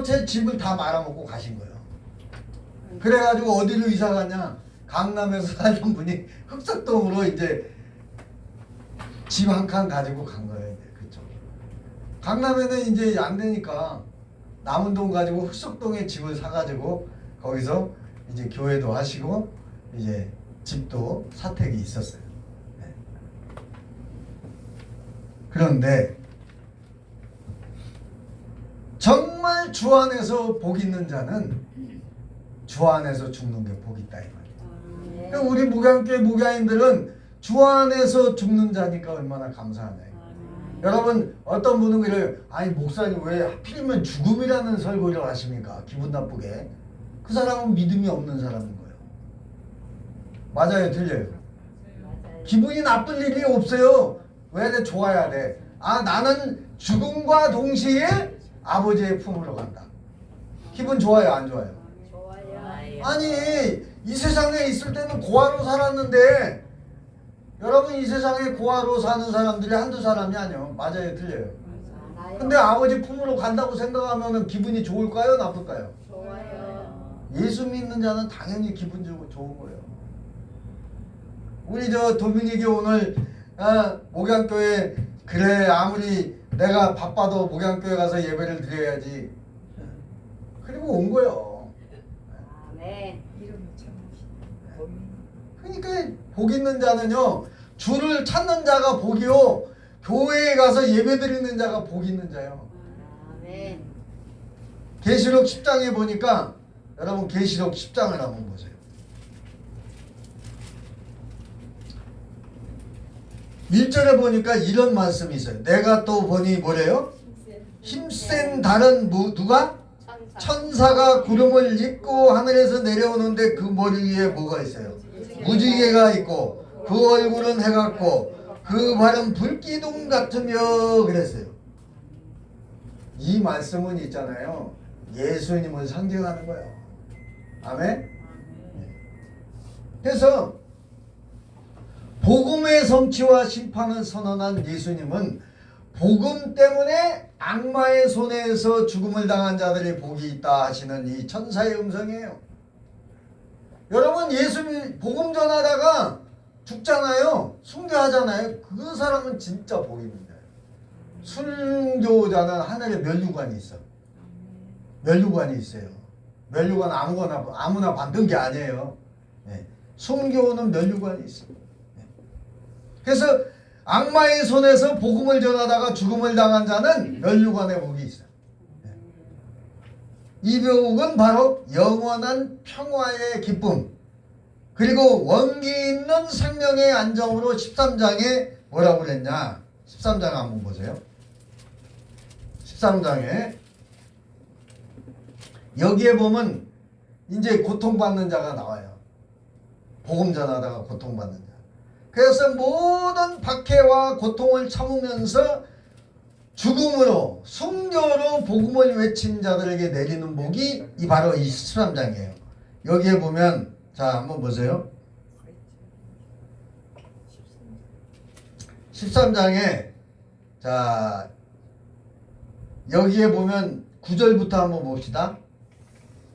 전체 집을 다 말아먹고 가신 거예요. 그래가지고 어디로 이사 가냐? 강남에서 살던 분이 흑석동으로 이제 집 한 칸 가지고 간 거예요. 이제 그쪽. 강남에는 이제 안 되니까 남은 돈 가지고 흑석동에 집을 사가지고 거기서 이제 교회도 하시고 이제 집도 사택이 있었어요. 네. 그런데 정말 주 안에서 복 있는 자는 주 안에서 죽는 게 복 있다 이 말이에요. 그러니까 우리 목양교회 목양인들은 주 안에서 죽는 자니까 얼마나 감사하나요. 여러분 어떤 분은 그래요. 아니 목사님 왜 하필이면 죽음이라는 설교를 하십니까? 기분 나쁘게. 그 사람은 믿음이 없는 사람인 거예요. 맞아요, 틀려요? 기분이 나쁠 일이 없어요. 왜 좋아야 돼? 아 나는 죽음과 동시에 아버지의 품으로 간다. 기분 좋아요, 안 좋아요? 좋아요. 아니 이 세상에 있을 때는 고아로 살았는데 여러분 이 세상에 고아로 사는 사람들이 한두 사람이 아니에요. 맞아요, 틀려요? 근데 아버지 품으로 간다고 생각하면 기분이 좋을까요, 나쁠까요? 좋아요. 예수 믿는 자는 당연히 기분 좋은 거예요. 우리 저 도미닉이 오늘 목양교회 그래 아무리 내가 바빠도 목양교회 가서 예배를 드려야지. 그리고 온 거예요. 아멘. 그러니까 복 있는 자는요 주를 찾는 자가 복이요 교회에 가서 예배 드리는 자가 복 있는 자요. 아멘. 계시록 10장에 보니까 여러분 계시록 10장을 한번 보세요. 1절에 보니까 이런 말씀이 있어요. 내가 또 보니 뭐래요? 힘센 달은 누가? 천사가 구름을 입고 하늘에서 내려오는데 그 머리 위에 뭐가 있어요? 무지개가 있고 그 얼굴은 해 같고 그 발은 불기둥 같으며 그랬어요. 이 말씀은 있잖아요. 예수님을 상징하는 거예요. 아멘? 그래서 복음의 성취와 심판을 선언한 예수님은 복음 때문에 악마의 손에서 죽음을 당한 자들이 복이 있다 하시는 이 천사의 음성이에요. 여러분 예수님 복음 전하다가 죽잖아요. 순교하잖아요. 그 사람은 진짜 복입니다. 순교자는 하늘에 면류관이 있어. 면류관이 있어요. 면류관 아무나 받는 게 아니에요. 네. 순교는 면류관이 있어요. 네. 그래서 악마의 손에서 복음을 전하다가 죽음을 당한 자는 면류관의 복이 있어요. 네. 이 복은 바로 영원한 평화의 기쁨 그리고 원기 있는 생명의 안정으로 13장에 뭐라고 그랬냐 13장 한번 보세요. 13장에 여기에 보면 이제 고통받는 자가 나와요. 복음 전하다가 고통받는 자. 그래서 모든 박해와 고통을 참으면서 죽음으로 순교로 복음을 외친 자들에게 내리는 복이 바로 이 13장이에요. 여기에 보면 자 한번 보세요. 13장에 자 여기에 보면 9절부터 한번 봅시다.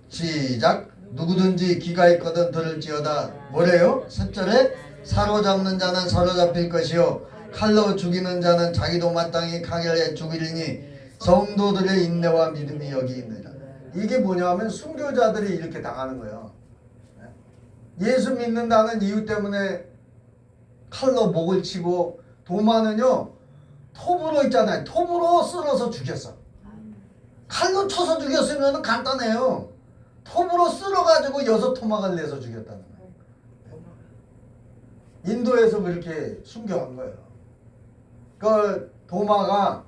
시작. 누구든지 귀가 있거든 들을지어다. 뭐래요? 10절에 사로잡는 자는 사로잡힐 것이요 칼로 죽이는 자는 자기도 마땅히 칼에 죽이리니 성도들의 인내와 믿음이 여기 있느니라. 이게 뭐냐면 순교자들이 이렇게 당하는 거예요. 예수 믿는다는 이유 때문에 칼로 목을 치고 도마는요 톱으로 있잖아요. 톱으로 쓸어서 죽였어. 칼로 쳐서 죽였으면 간단해요. 톱으로 쓸어가지고 6토막을 내서 죽였다는 거예요. 인도에서 그렇게 순교한 거예요. 그 도마가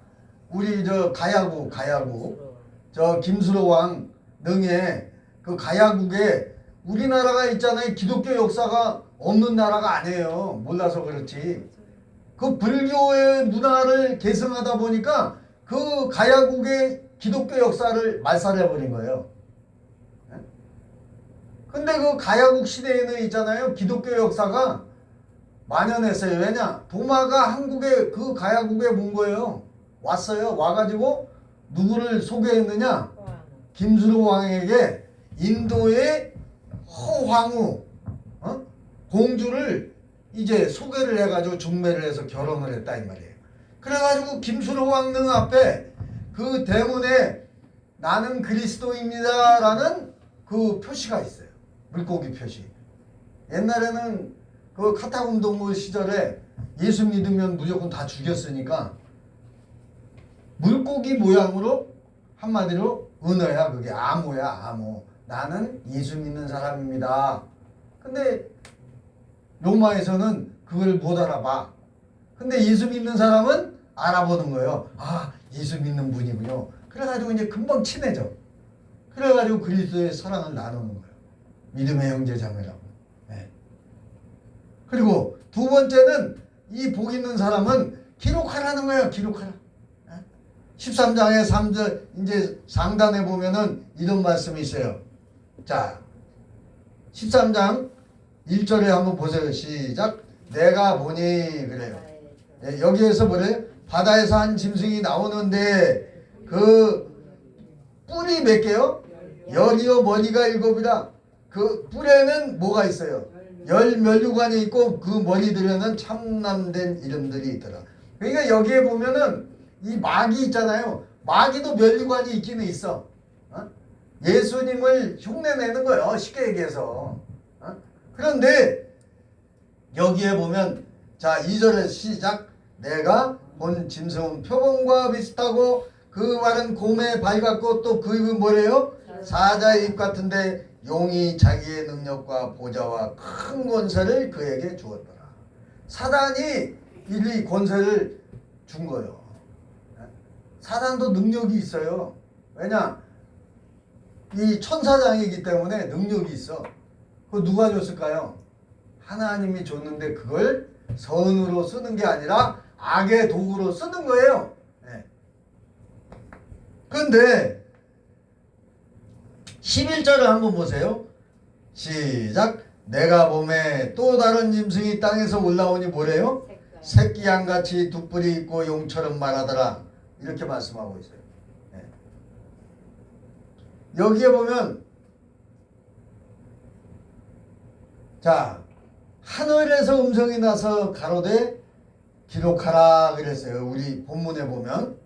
우리 저 가야국 저 김수로 왕 능에 그 가야국에 우리나라가 있잖아요. 기독교 역사가 없는 나라가 아니에요. 몰라서 그렇지. 그 불교의 문화를 계승하다 보니까 그 가야국의 기독교 역사를 말살해버린 거예요. 근데 그 가야국 시대에는 있잖아요. 기독교 역사가 만연했어요. 왜냐? 도마가 한국에 그 가야국에 온 거예요. 왔어요. 와가지고 누구를 소개했느냐? 김수로 왕에게 인도의 허황후 공주를 이제 소개를 해가지고 중매를 해서 결혼을 했다 이 말이에요. 그래가지고 김수로 왕릉 앞에 그 대문에 나는 그리스도입니다라는 그 표시가 있어요. 물고기 표시. 옛날에는 그 카타콤 동굴 시절에 예수 믿으면 무조건 다 죽였으니까 물고기 모양으로 한마디로 은어야. 그게 암호야. 암호. 나는 예수 믿는 사람입니다. 근데 로마에서는 그걸 못 알아봐. 근데 예수 믿는 사람은 알아보는 거예요. 아, 예수 믿는 분이군요. 그래가지고 이제 금방 친해져. 그래가지고 그리스도의 사랑을 나누는 거예요. 믿음의 형제 자매라고. 네. 그리고 두 번째는 이 복 있는 사람은 기록하라는 거예요. 기록하라. 13장의 3절 이제 상단에 보면은 이런 말씀이 있어요. 자, 13장 1절에 한번 보세요. 시작. 내가 보니 그래요. 네, 여기에서 뭐래요? 바다에서 한 짐승이 나오는데 그 뿔이 몇 개요? 열이요 머리가 7이라. 그 뿔에는 뭐가 있어요? 10면류관이 있고 그 머리들에는 참남된 이름들이 있더라. 그러니까 여기에 보면은 이 마귀 있잖아요. 마귀도 면류관이 있기는 있어. 예수님을 흉내내는 거예요. 쉽게 얘기해서. 그런데 여기에 보면 자 2절에 시작. 내가 본 짐승은 표범과 비슷하고 그 말은 곰의 발 같고 또 그 입은 뭐래요? 사자의 입 같은데 용이 자기의 능력과 보좌와 큰 권세를 그에게 주었더라. 사단이 이 권세를 준 거예요. 사단도 능력이 있어요. 왜냐? 이 천사장이기 때문에 능력이 있어. 그거 누가 줬을까요? 하나님이 줬는데 그걸 선으로 쓰는 게 아니라 악의 도구로 쓰는 거예요. 네. 그런데 11절을 한번 보세요. 시작. 내가 봄에 또 다른 짐승이 땅에서 올라오니 뭐래요? 새끼 양같이 두 뿔이 있고 용처럼 말하더라. 이렇게 말씀하고 있어요. 네. 여기에 보면 자 하늘에서 음성이 나서 가로되 기록하라 그랬어요. 우리 본문에 보면.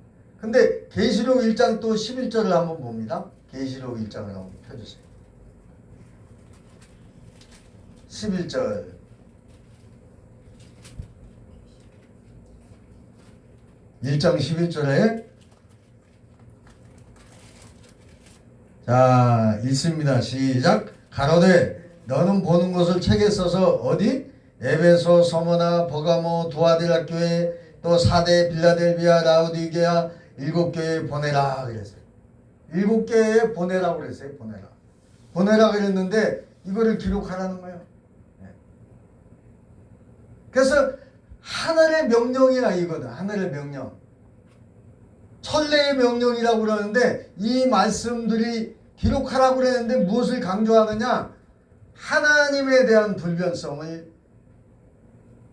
근데 계시록 1장 또 11절을 한번 봅니다. 계시록 1장을 한번 펴주세요. 11절. (1장 11절에) 자 읽습니다. 시작. 가로되 너는 보는 것을 책에 써서 어디? 에베소, 서머나, 버가모, 두아디라 교회 또 사대, 빌라델비아, 라우디게아 7교회에 보내라 그랬어요. 7개에 보내라고 그랬어요. 보내라 그랬는데 이거를 기록하라는 거예요. 네. 그래서 하늘의 명령이야 이거는. 하늘의 명령. 천례의 명령이라고 그러는데 이 말씀들이 기록하라고 그랬는데 무엇을 강조하느냐? 하나님에 대한 불변성을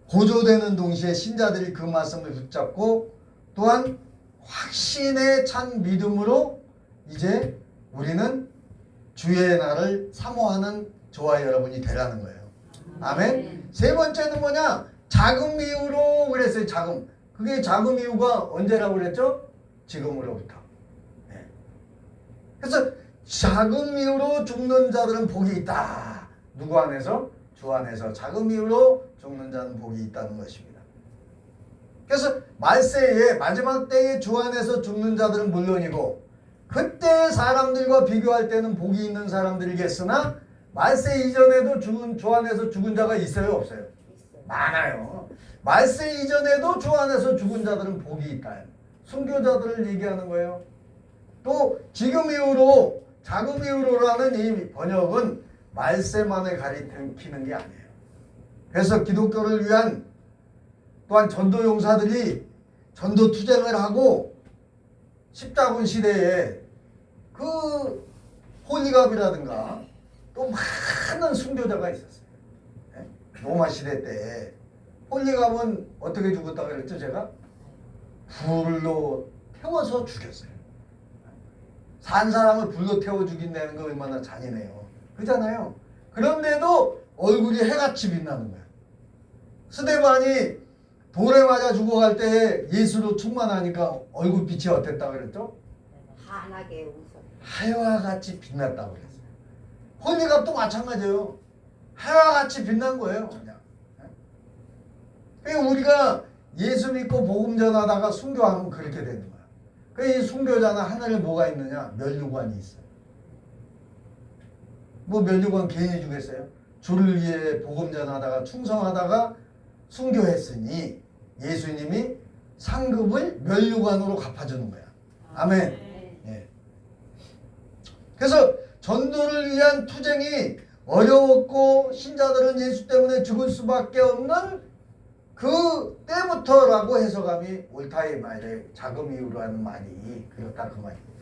고조되는 동시에 신자들이 그 말씀을 붙잡고 또한 확신에 찬 믿음으로 이제 우리는 주의 날을 사모하는 저와 여러분이 되라는 거예요. 아멘. 세 번째는 뭐냐? 자금 이후로 그랬어요. 자금. 그게 자금 이후가 언제라고 그랬죠? 지금으로부터. 네. 그래서 자금 이후로 죽는 자들은 복이 있다. 누구 안에서? 주 안에서. 자금 이후로 죽는 자는 복이 있다는 것입니다. 그래서 말세에 마지막 때에 주 안에서 죽는 자들은 물론이고 그때 사람들과 비교할 때는 복이 있는 사람들이겠으나 말세 이전에도 주 안에서 죽은 자가 있어요? 없어요? 많아요. 말세 이전에도 주 안에서 죽은 자들은 복이 있다. 순교자들을 얘기하는 거예요. 또 지금 이후로 자금 이후로라는 이 번역은 말세만을 가리키는 게 아니에요. 그래서 기독교를 위한 또한 전도 용사들이 전도 투쟁을 하고 십자군 시대에 그 호니갑이라든가 또 많은 순교자가 있었어요. 네? 로마 시대 때 호니갑은 어떻게 죽었다고 그랬죠? 제가 불로 태워서 죽였어요. 산 사람을 불로 태워 죽인다는 거 얼마나 잔인해요. 그잖아요. 그런데도 얼굴이 해같이 빛나는 거야. 스데반이 돌에 맞아 죽어갈 때 예수로 충만하니까 얼굴빛이 어땠다고 그랬죠? 환하게 웃어. 해와 같이 빛났다고 그랬어요. 혼이갑도 마찬가지예요. 해와 같이 빛난 거예요. 그냥. 그러니까 우리가 예수 믿고 복음 전하다가 순교하면 그렇게 되는 거야. 그러니까 이 순교자는 하늘에 뭐가 있느냐? 면류관이 있어요. 뭐 면류관 괜히 주겠어요? 주를 위해 복음 전하다가 충성하다가 순교했으니 예수님이 상급을 면류관으로 갚아주는 거야. 아멘. 예. 그래서 전도를 위한 투쟁이 어려웠고 신자들은 예수 때문에 죽을 수밖에 없는 그 때부터라고 해석함이 옳다의 말에 자금 이유로 하는 말이 그렇다 그 말입니다.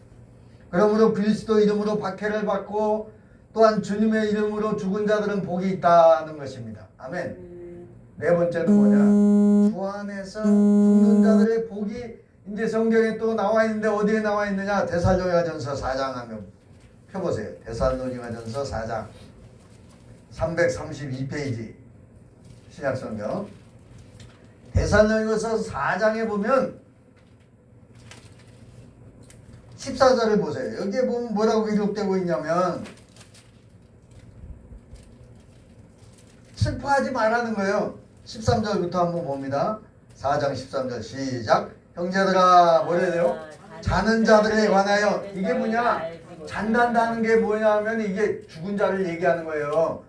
그러므로 그리스도 이름으로 박해를 받고 또한 주님의 이름으로 죽은 자들은 복이 있다는 것입니다. 아멘. 네 번째는 뭐냐? 주 안에서 죽는 자들의 복이 이제 성경에 또 나와 있는데 어디에 나와 있느냐? 데살로니가전서 4장 하면 펴보세요. 데살로니가전서 4장 332페이지 신약성경 데살로니가서 4장에 보면 14절을 보세요. 여기에 보면 뭐라고 기록되고 있냐면 슬퍼하지 말라는 거예요. 13절부터 한번 봅니다. 4장 13절 시작. 형제들아 뭐래야 돼요? 자는 자들에 관하여 이게 뭐냐? 잔단다는 게 뭐냐면 이게 죽은 자를 얘기하는 거예요.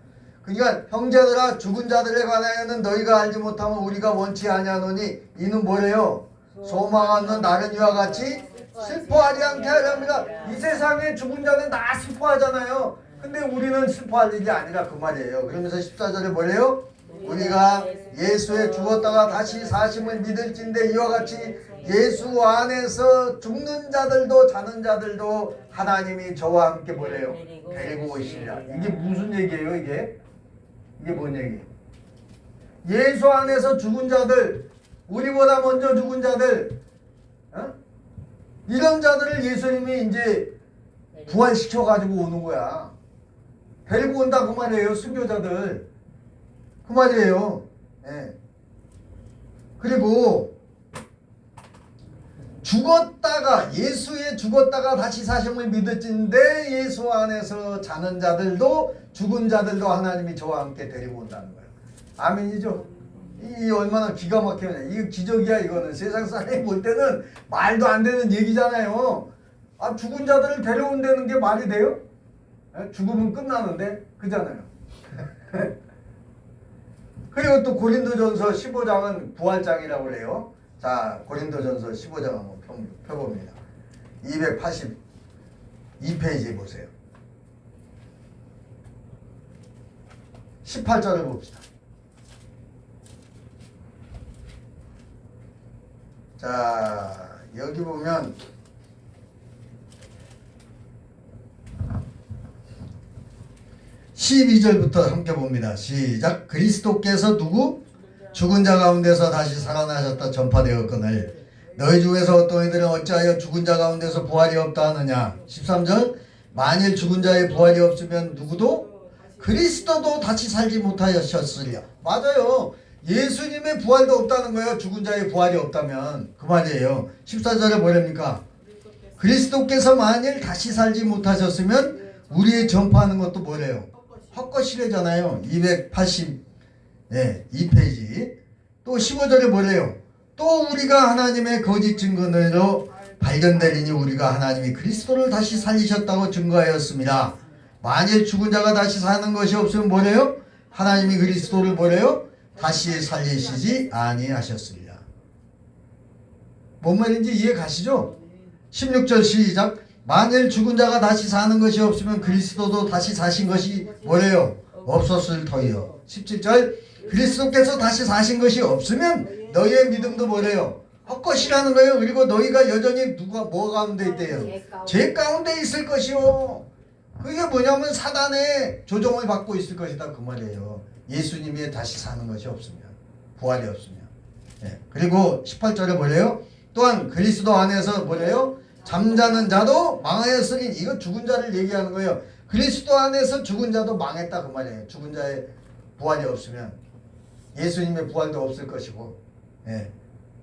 그러니까 형제들아 죽은 자들에 관하여는 너희가 알지 못하면 우리가 원치 아니하노니 이는 뭐래요? 소망하는 나른 이와 같이 슬퍼하지 않게 하렵니다. 이 세상에 죽은 자는 다 슬퍼하잖아요. 근데 우리는 슬퍼할 일이 아니라 그 말이에요. 그러면서 14절에 뭐래요? 우리가 예수에 죽었다가 다시 사심을 믿을진데 이와 같이 예수 안에서 죽는 자들도 자는 자들도 하나님이 저와 함께 뭐래요? 데리고 오시리라. 이게 무슨 얘기예요 이게? 이게 뭔 얘기예요? 예수 안에서 죽은 자들, 우리보다 먼저 죽은 자들, 이런 자들을 예수님이 이제 부활시켜가지고 오는 거야. 데리고 온다 그 말이에요. 순교자들 그 말이에요. 예. 그리고 죽었다가 예수에 죽었다가 다시 사심을 믿을진데 예수 안에서 자는 자들도 죽은 자들도 하나님이 저와 함께 데리고 온다는 거예요. 아멘이죠? 이 얼마나 기가 막히냐. 이거 기적이야. 이거는 세상 사람이 볼 때는 말도 안 되는 얘기잖아요. 아, 죽은 자들을 데려온다는 게 말이 돼요? 죽으면 끝나는데 그잖아요. 그리고 또 고린도전서 15장은 부활장이라고 그래요. 자, 고린도전서 15장 한번 펴봅니다. 282페이지에 보세요. 18절을 봅시다. 자, 여기 보면 12절부터 함께 봅니다. 시작. 그리스도께서 누구? 죽은 자 가운데서 다시 살아나셨다 전파되었거늘 너희 중에서 어떤 이들은 어찌하여 죽은 자 가운데서 부활이 없다 하느냐. 13절. 만일 죽은 자의 부활이 없으면 누구도 그리스도도 다시 살지 못하셨으리라. 맞아요. 예수님의 부활도 없다는 거예요. 죽은 자의 부활이 없다면 그 말이에요. 14절에 뭐랍니까? 그리스도께서 만일 다시 살지 못하셨으면 우리의 전파하는 것도 뭐래요? 헛것이래잖아요. 282페이지. 또 15절에 뭐래요? 또 우리가 하나님의 거짓 증거로 발견되리니 우리가 하나님이 그리스도를 다시 살리셨다고 증거하였습니다. 만일 죽은 자가 다시 사는 것이 없으면 뭐래요? 하나님이 그리스도를 뭐래요? 다시 살리시지 아니하셨습니다. 뭔 말인지 이해 가시죠? 16절 시작. 만일 죽은 자가 다시 사는 것이 없으면 그리스도도 다시 사신 것이 뭐래요? 없었을 터이요. 17절. 그리스도께서 다시 사신 것이 없으면 너희의 믿음도 뭐래요? 헛것이라는 거예요. 그리고 너희가 여전히 누가 뭐 가운데 있대요? 죄 가운데 있을 것이요. 그게 뭐냐면 사단의 조종을 받고 있을 것이다 그 말이에요. 예수님이 다시 사는 것이 없으면, 부활이 없으면. 네. 그리고 18절에 뭐래요? 또한 그리스도 안에서 뭐래요? 잠자는 자도 망하였으니 이거 죽은 자를 얘기하는 거예요. 그리스도 안에서 죽은 자도 망했다 그 말이에요. 죽은 자의 부활이 없으면 예수님의 부활도 없을 것이고 예,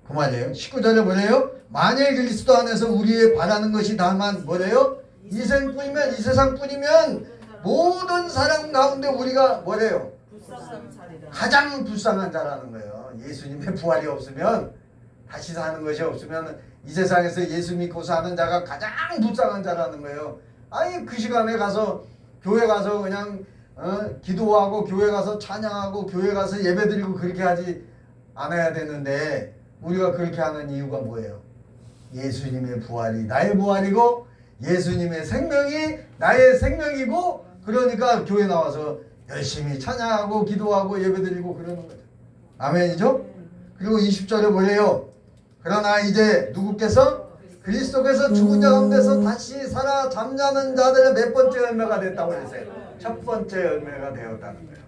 그 말이에요. 19절에 뭐래요? 만일 그리스도 안에서 우리의 바라는 것이 다만 뭐래요? 이 세상뿐이면 모든 사람 가운데 우리가 뭐래요? 가장 불쌍한 자라는 거예요. 예수님의 부활이 없으면 다시 사는 것이 없으면 이 세상에서 예수 믿고 사는 자가 가장 불쌍한 자라는 거예요. 아니 그 시간에 가서 교회 가서 그냥 기도하고 교회 가서 찬양하고 교회 가서 예배드리고 그렇게 하지 않아야 되는데 우리가 그렇게 하는 이유가 뭐예요? 예수님의 부활이 나의 부활이고 예수님의 생명이 나의 생명이고 그러니까 교회 나와서 열심히 찬양하고 기도하고 예배드리고 그러는 거죠. 아멘이죠? 그리고 20절에 뭐래요? 그러나 이제 누구께서? 그리스도께서 죽은 자 가운데서 다시 살아 잠자는 자들의 몇 번째 열매가 됐다고 그랬어요? 첫 번째 열매가 되었다는 거예요.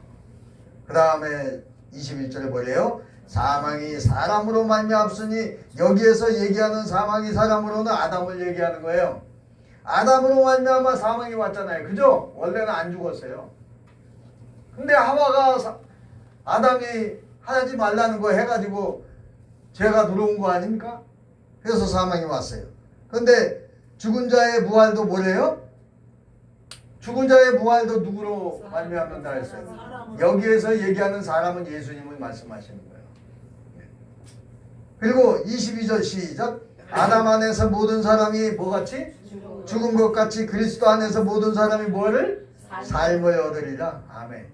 그 다음에 21절에 뭐래요? 사망이 사람으로 말미암으니 여기에서 얘기하는 사망이 사람으로는 아담을 얘기하는 거예요. 아담으로 말미암아 사망이 왔잖아요. 그죠? 원래는 안 죽었어요. 근데 하와가 아담이 하지 말라는 거 해가지고 죄가 들어온 거 아닙니까? 그래서 사망이 왔어요. 근데 죽은 자의 부활도 뭐래요? 죽은 자의 부활도 누구로 말미암는다 했어요? 여기에서 얘기하는 사람은 예수님을 말씀하시는 거예요. 그리고 22절 시작. 아담 안에서 모든 사람이 뭐같이? 죽은 것 같이 그리스도 안에서 모든 사람이 뭐를? 삶을 얻으리라. 아멘.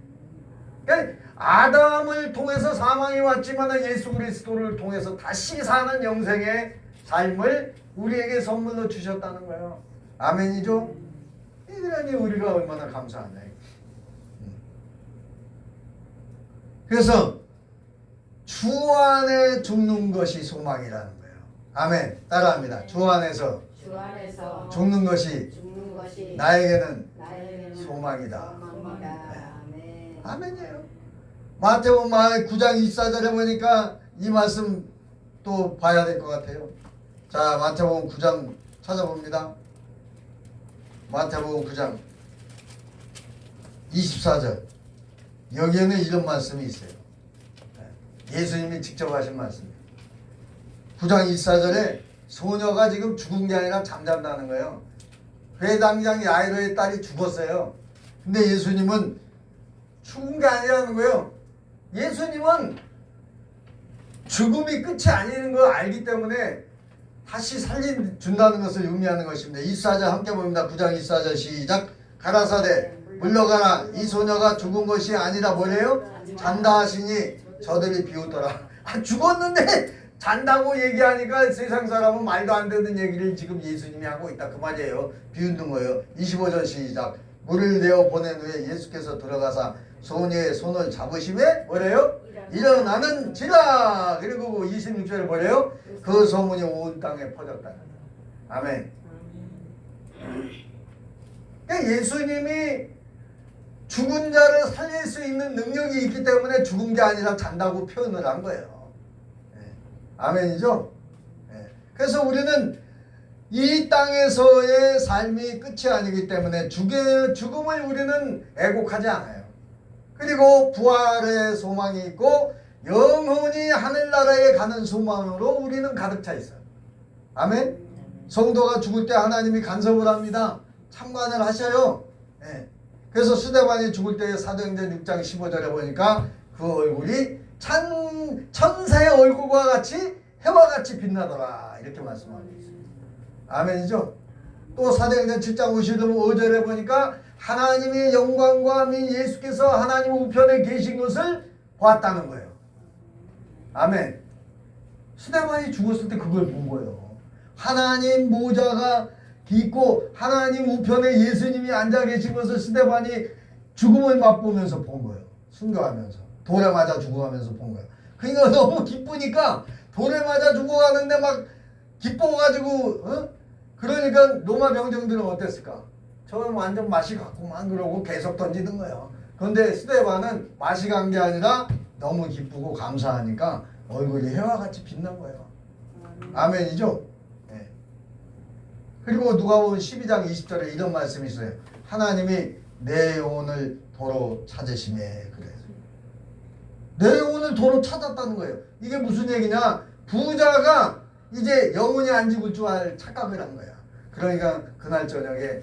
그러니까 아담을 통해서 사망이 왔지만 예수 그리스도를 통해서 다시 사는 영생의 삶을 우리에게 선물로 주셨다는 거예요. 아멘이죠? 이들에게 우리가 얼마나 감사하냐. 그래서 주 안에 죽는 것이 소망이라는 거예요. 아멘. 따라합니다. 주 안에서 죽는 것이 나에게는 소망이다. 네. 아멘이에요. 마태복음 9장 24절에 보니까 이 말씀 또 봐야 될 것 같아요. 자, 마태복음 9장 찾아봅니다. 마태복음 9장 24절. 여기에는 이런 말씀이 있어요. 예수님이 직접 하신 말씀이에요. 9장 24절에 소녀가 지금 죽은 게 아니라 잠잔다는 거예요. 회당장 야이로의 딸이 죽었어요. 근데 예수님은 죽은 게 아니라는 거예요. 예수님은 죽음이 끝이 아니는 걸 알기 때문에 다시 살려준다는 것을 의미하는 것입니다. 24절 함께 봅니다. 9장 24절 시작. 가라사대 물러가라. 이 소녀가 죽은 것이 아니라 뭐래요? 잔다 하시니 저들이 비웃더라. 죽었는데 잔다고 얘기하니까 세상 사람은 말도 안 되는 얘기를 지금 예수님이 하고 있다 그 말이에요. 비웃는 거예요. 25절 시작. 물을 내어 보낸 후에 예수께서 들어가사 소녀의 손을 잡으심에 뭐래요? 일어나는지라. 그리고 26절에 뭐래요? 그 소문이 온 땅에 퍼졌다. 아멘. 그러니까 예수님이 죽은 자를 살릴 수 있는 능력이 있기 때문에 죽은 게 아니라 잔다고 표현을 한 거예요. 아멘이죠? 그래서 우리는 이 땅에서의 삶이 끝이 아니기 때문에 죽음을 우리는 애곡하지 않아요. 그리고 부활의 소망이 있고 영원히 하늘나라에 가는 소망으로 우리는 가득 차 있어요. 아멘? 성도가 죽을 때 하나님이 간섭을 합니다. 참관을 하셔요. 그래서 스데반이 죽을 때 사도행전 6장 15절에 보니까 그 얼굴이 천사의 얼굴과 같이 해와 같이 빛나더라 이렇게 말씀하고 있어요. 아멘이죠? 또 사도행전 7장 55절에 보니까 하나님의 영광과 민 예수께서 하나님 우편에 계신 것을 보았다는 거예요. 아멘. 스데반이 죽었을 때 그걸 본 거예요. 하나님 모자가 있고 하나님 우편에 예수님이 앉아 계신 것을 스데반이 죽음을 맛보면서 본 거예요. 순교하면서 돌에 맞아 죽어가면서 본 거예요. 그러니까 너무 기쁘니까 돌에 맞아 죽어가는데 막 기뻐가지고 그러니까 로마 병정들은 어땠을까? 저는 완전 맛이 갔구만 그러고 계속 던지는 거예요. 그런데 스데반은 맛이 간 게 아니라 너무 기쁘고 감사하니까 얼굴이 해와 같이 빛난 거예요. 아멘이죠? 그리고 누가복음 12장 20절에 이런 말씀이 있어요. 하나님이 내 영혼을 도로 찾으심에 그래. 내 영혼을 도로 찾았다는 거예요. 이게 무슨 얘기냐? 부자가 이제 영혼이 안 죽을 줄 알 착각을 한 거야. 그러니까 그날 저녁에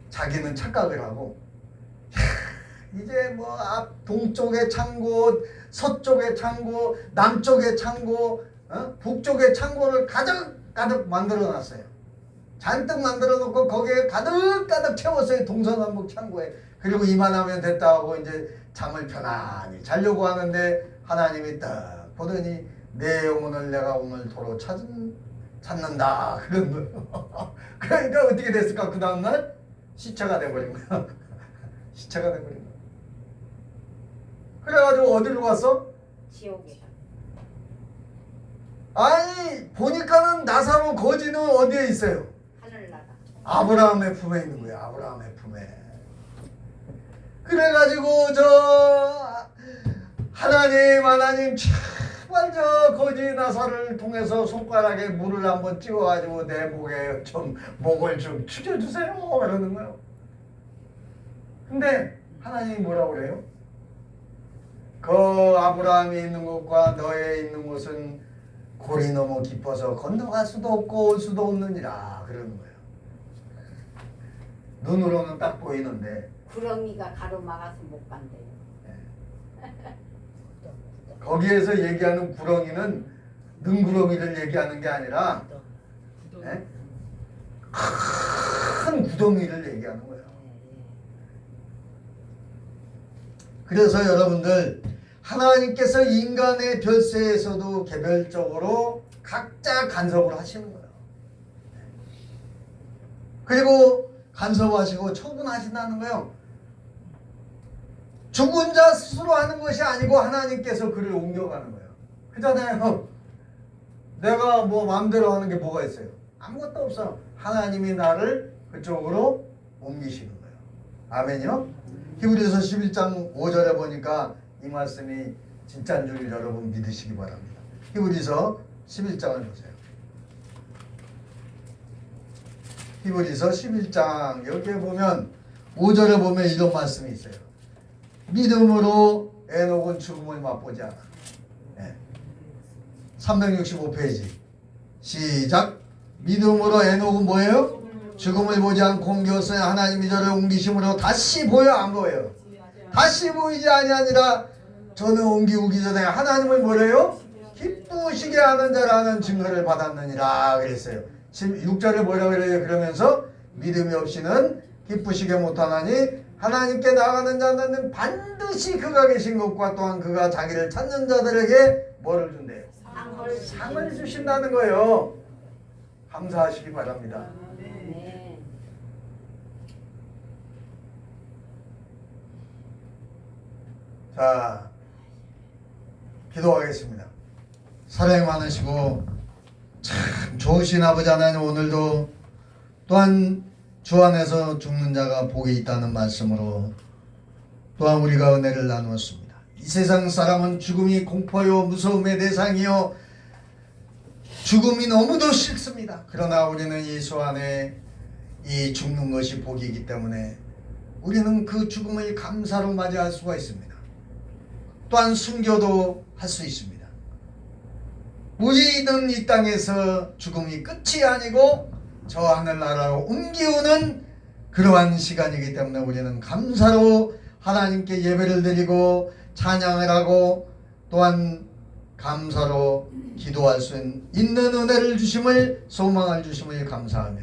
자기는 착각을 하고 이제 뭐 앞 동쪽의 창고, 서쪽의 창고, 남쪽의 창고, 북쪽의 창고를 가득 만들어 놨어요. 잔뜩 만들어 놓고 거기에 가득 채웠어요. 동서남북 창고에. 그리고 이만하면 됐다 하고 이제 잠을 편안히 자려고 하는데 하나님이 딱 보더니 내 영혼을 내가 오늘 도로 찾는다 그런 거예요. 그러니까 어떻게 됐을까? 그 다음날 시체가 돼버린 거야. 시체가 돼버린 거야. 그래가지고 어디로 갔어? 지옥에. 아니 보니까는 나사로 거지는 어디에 있어요? 하늘나라. 아브라함의 품에 있는 거예요. 아브라함의 품에. 그래가지고 저 하나님 제발 저 거지 나사를 통해서 손가락에 물을 한번 찍어가지고 내 목에 좀 목을 좀 축여주세요 그러는 거예요. 근데 하나님이 뭐라고 그래요? 그 아브라함이 있는 곳과 너에 있는 곳은 골이 너무 깊어서 건너갈 수도 없고 올 수도 없느니라 그러는 거예요. 눈으로는 딱 보이는데 구렁이가 가로막아서 못 간대요. 거기에서 얘기하는 구렁이는 능구렁이를 얘기하는 게 아니라 큰 구덩이를 얘기하는 거예요. 그래서 여러분들 하나님께서 인간의 별세에서도 개별적으로 각자 간섭을 하시는 거예요. 그리고 간섭하시고 처분하신다는 거예요. 죽은 자 스스로 하는 것이 아니고 하나님께서 그를 옮겨가는 거예요. 그잖아요. 내가 뭐 마음대로 하는 게 뭐가 있어요? 아무것도 없어. 하나님이 나를 그쪽으로 옮기시는 거예요. 아멘이요? 히브리서 11장 5절에 보니까 이 말씀이 진짜인 줄 여러분 믿으시기 바랍니다. 히브리서 11장을 보세요. 히브리서 11장 여기에 보면 5절에 보면 이런 말씀이 있어요. 믿음으로 에녹은 죽음을 맛보지 않아. 365페이지 시작. 믿음으로 에녹은 뭐예요? 죽음을 보지 않고 옮겼어요. 하나님이 저를 옮기심으로 다시 보여 안 보여요? 다시 보이지 아니하니라. 저는 옮기기 전에 하나님을 뭐래요? 기쁘시게 하는 자라는 증거를 받았느니라 그랬어요. 6절에 뭐라고 그래요? 그러면서 믿음이 없이는 기쁘시게 못하나니 하나님께 나아가는 자는 반드시 그가 계신 것과 또한 그가 자기를 찾는 자들에게 뭐를 준대요? 상을 주신다는 거예요. 감사하시기 바랍니다. 네. 자, 기도하겠습니다. 사랑이 많으시고 참 좋으신 아버지 하나님, 오늘도 또한 주 안에서 죽는 자가 복이 있다는 말씀으로 또한 우리가 은혜를 나누었습니다. 이 세상 사람은 죽음이 공포요 무서움의 대상이요 죽음이 너무도 싫습니다. 그러나 우리는 예수 안에 이 죽는 것이 복이기 때문에 우리는 그 죽음을 감사로 맞이할 수가 있습니다. 또한 순교도 할 수 있습니다. 우리는 이 땅에서 죽음이 끝이 아니고 저 하늘나라로 옮기우는 그러한 시간이기 때문에 우리는 감사로 하나님께 예배를 드리고 찬양을 하고 또한 감사로 기도할 수 있는 은혜를 주심을, 소망을 주심을 감사하며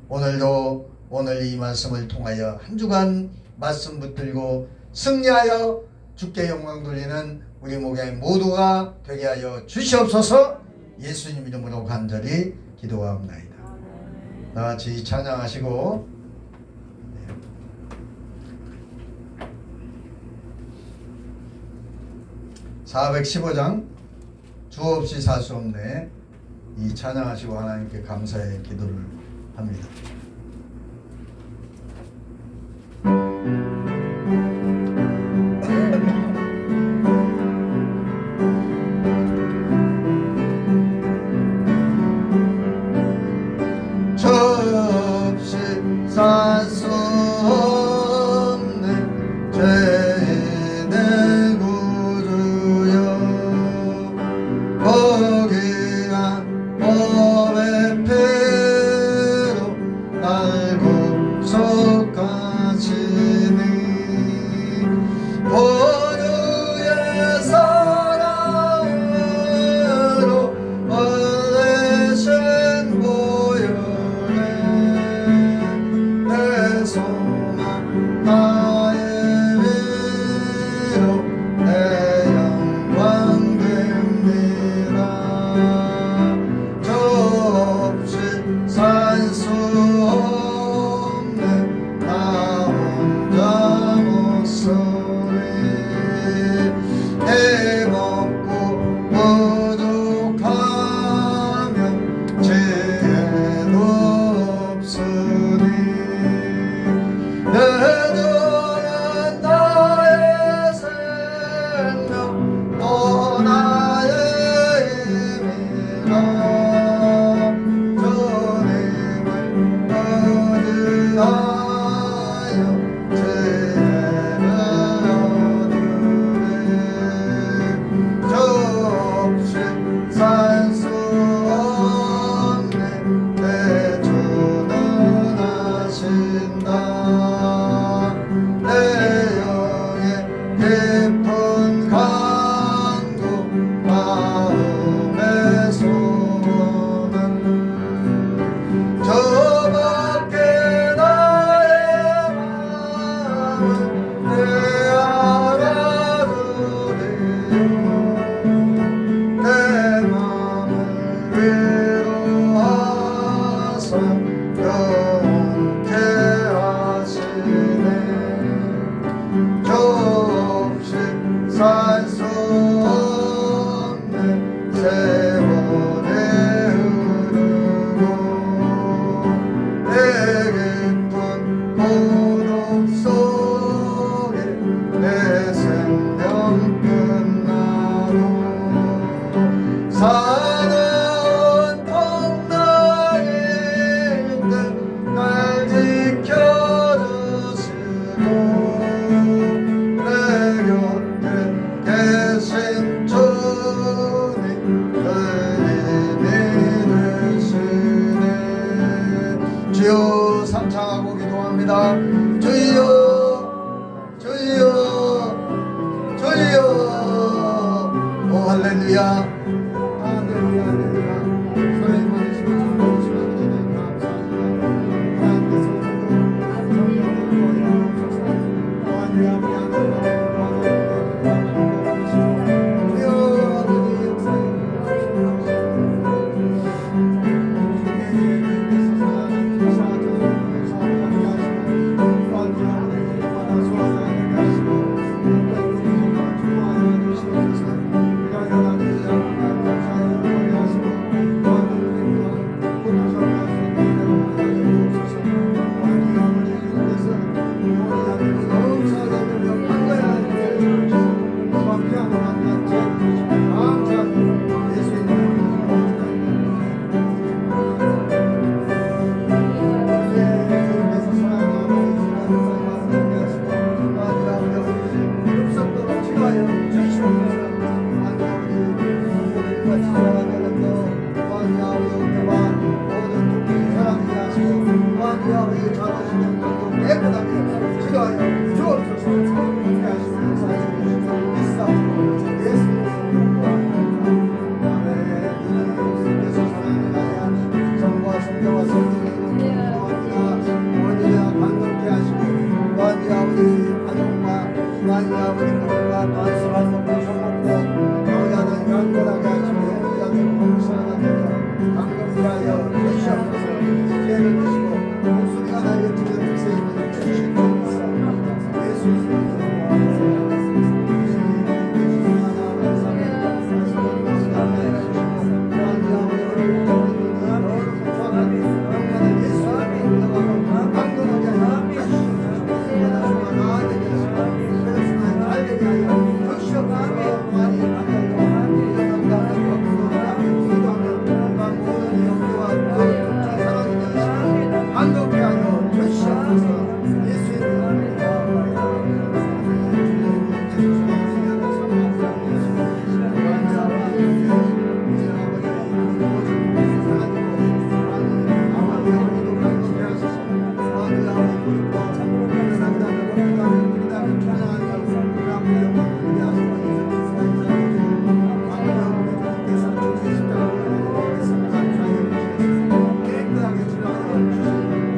오늘도 오늘 이 말씀을 통하여 한 주간 말씀 붙들고 승리하여 주께 영광 돌리는 우리 목양인 모두가 되게 하여 주시옵소서. 예수님 이름으로 간절히 기도하옵나이다. 나같이 찬양하시고 415장 주 없이 살 수 없네 이 찬양하시고 하나님께 감사의 기도를 합니다. 소망 나의 위로 내 영광 됩니다. 저 없이 살 수 없네 나 혼자 못서리 해먹고 부족하면 지혜도 없으니 내주는 나의 생명 또 나의 힘이라 주님을 의지하여 지혜를 얻으리 저 없이 살 수 없네 내 주는 하신다 내 영의 깊은 간구 마음의 소원은 저밖에 나의 마음을 내 알아주리요 내 마음을 위로하사 영원케 하시네 저 없이 살 수 없네 세월이 흐르고 내 깊은 고독 속에 내 생명 끝나도 사나운 통나일 듯날 지켜주시고 내 곁에 계신 주님 의인이 되시네 주여 삼창하고 기도합니다 주여 주여 주여 오 할렐루야 할렐루야 할렐루야 하나님 많으시고 좋으시고 주님 감사합니다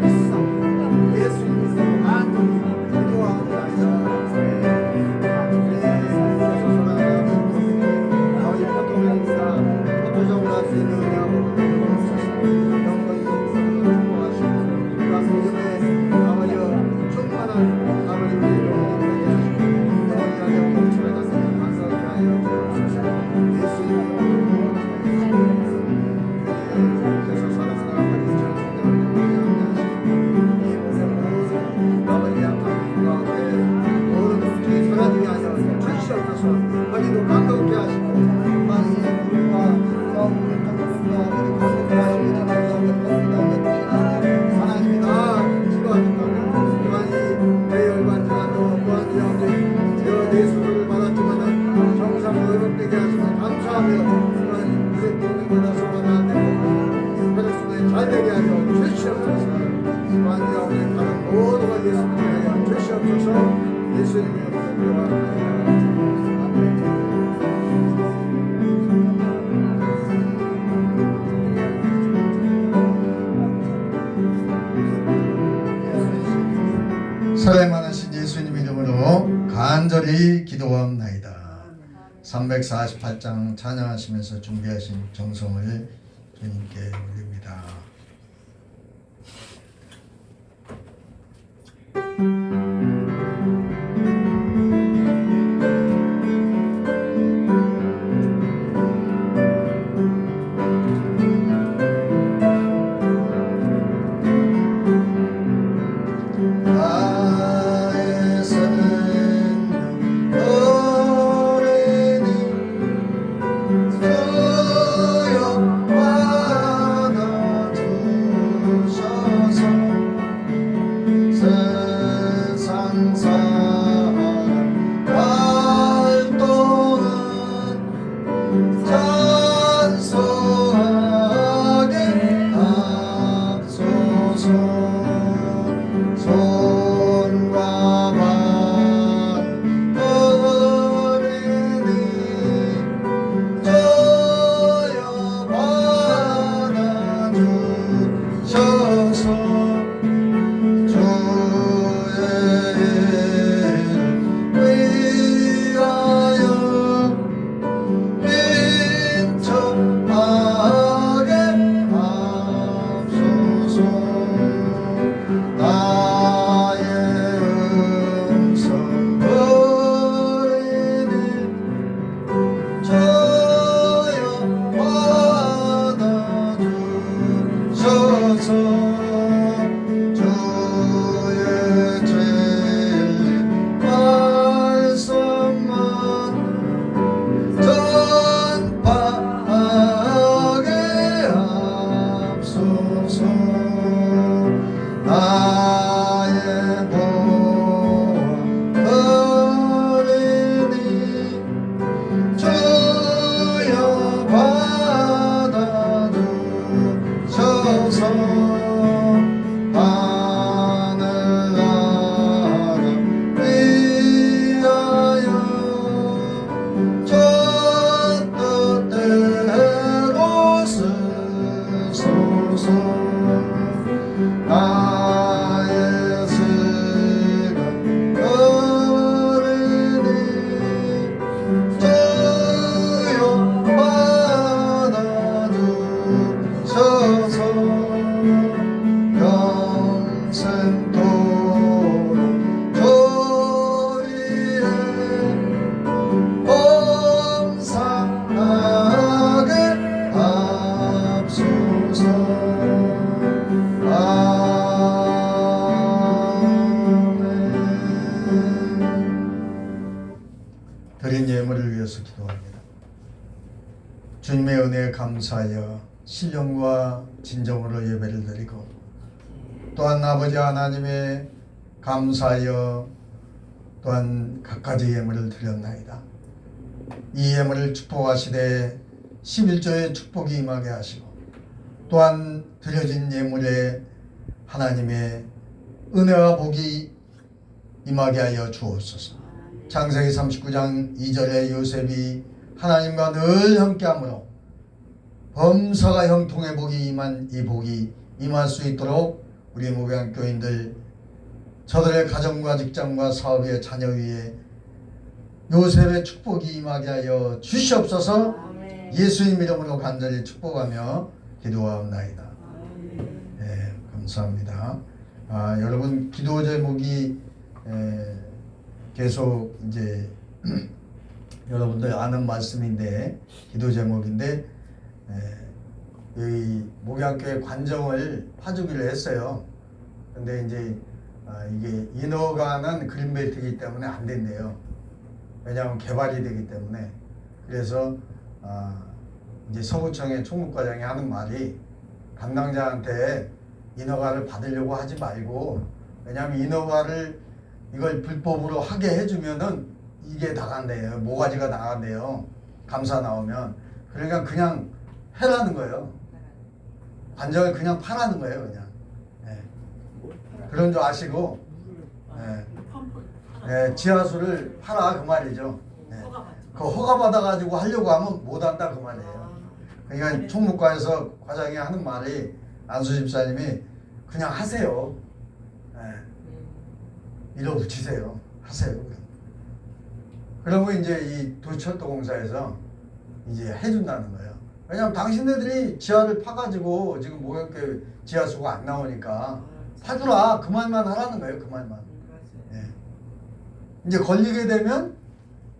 하나님께서 예수 예수님의 되시옵소서. 예수님의 사랑 많으신 예수님 이름으로 간절히 기도합나이다. 348장 찬양하시면서 준비하신 정성을 주님께 올립니다. 드린 예물을 위해서 기도합니다. 주님의 은혜에 감사하여 신령과 진정으로 예배를 드리고 또한 아버지 하나님의 감사하여 또한 갖가지 예물을 드렸나이다. 이 예물을 축복하시되 11조의 축복이 임하게 하시고 또한 드려진 예물에 하나님의 은혜와 복이 임하게 하여 주옵소서. 창세기 39장 2절에 요셉이 하나님과 늘 함께하므로 범사가 형통의 복이 임한 이 복이 임할 수 있도록 우리 목양교인들 저들의 가정과 직장과 사업의 자녀 위에 요셉의 축복이 임하게 하여 주시옵소서. 예수님 이름으로 간절히 축복하며 기도하옵나이다. 네, 감사합니다. 여러분 기도 제목이 계속 이제 여러분들 아는 말씀인데 기도 제목인데 여기 목양교회 관정을 파주기로 했어요. 근데 이제 이게 인허가는 그린벨트이기 때문에 안 된대요. 왜냐하면 개발이 되기 때문에. 그래서 이제 서구청의 총무과장이 하는 말이 담당자한테 인허가를 받으려고 하지 말고, 왜냐하면 인허가를 이걸 불법으로 하게 해주면은 이게 나간대요. 모가지가 나간대요. 감사 나오면. 그러니까 그냥 해라는 거예요. 관정을 그냥 파라는 거예요. 그냥. 네. 그런 줄 아시고 예, 지하수를 팔아 그 말이죠. 예. 그 허가 받아가지고 하려고 하면 못한다 그 말이에요. 그러니까 총무과에서 과장이 하는 말이 안수 집사님이 그냥 하세요. 예. 밀어붙이세요. 하세요. 그러면 이제 이 도시철도공사에서 이제 해준다는 거예요. 왜냐하면 당신네들이 지하를 파가지고 지금 목욕교회 지하수가 안 나오니까 파주라 그 말만 하라는 거예요. 그 말만. 예. 이제 걸리게 되면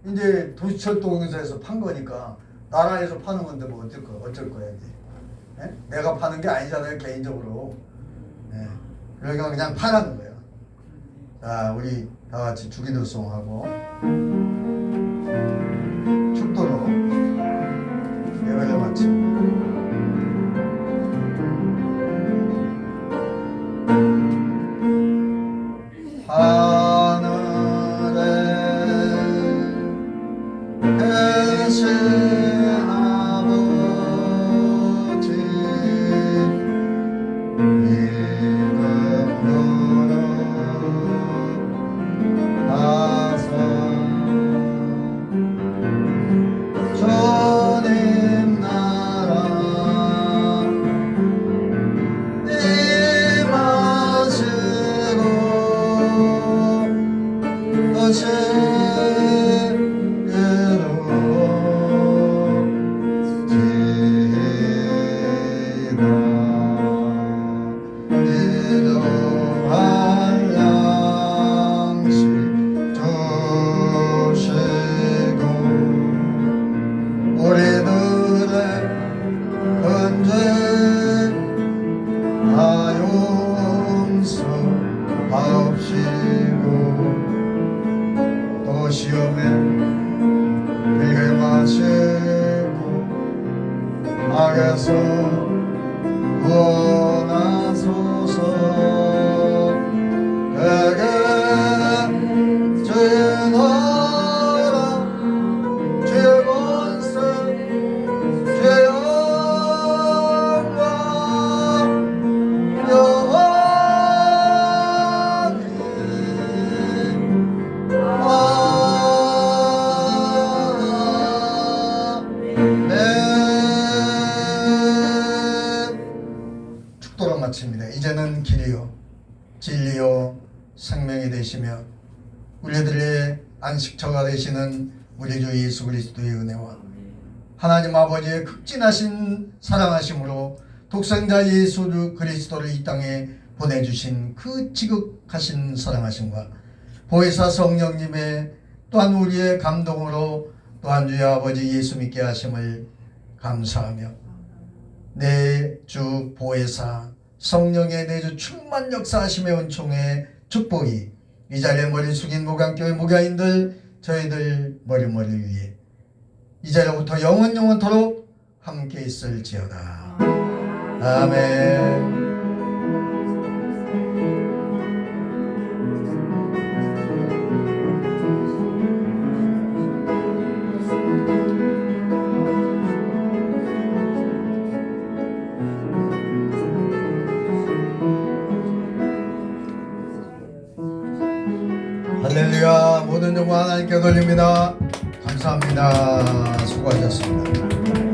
이제 도시철도공사에서 판 거니까 나라에서 파는 건데 뭐 어쩔 거야 이제. 예? 내가 파는 게 아니잖아요 개인적으로. 예. 그러니까 그냥 파라는 거예요. 자 우리 다 같이 주기도송하고 축도로 예배를 마치고. 하늘에 계신 아버지 이름으로 하사 주님 나라 임하시고 시험에 내게 마시고 악에서 구원하소서. 내게 주인하라 주의 권세 주의 영광 영원히 축도로 마칩니다. 이제는 길이요 진리요 생명이 되시며 우리들의 안식처가 되시는 우리 주 예수 그리스도의 은혜와 하나님 아버지의 극진하신 사랑하심으로 독생자 예수 그리스도를 이 땅에 보내주신 그 지극하신 사랑하심과 보혜사 성령님의 또한 우리의 감동으로 또한 주의 아버지 예수 믿게 하심을 감사하며 내 주 보혜사 성령의 내 주 충만 역사하심의 은총의 축복이 이 자리에 머리 숙인 목양교회 목양인들 저희들 머리 위에 이 자리부터 영원토록 함께 있을지어다. 아멘. 할렐루야. 모든 영광 하나님께 돌립니다. 감사합니다. 수고하셨습니다.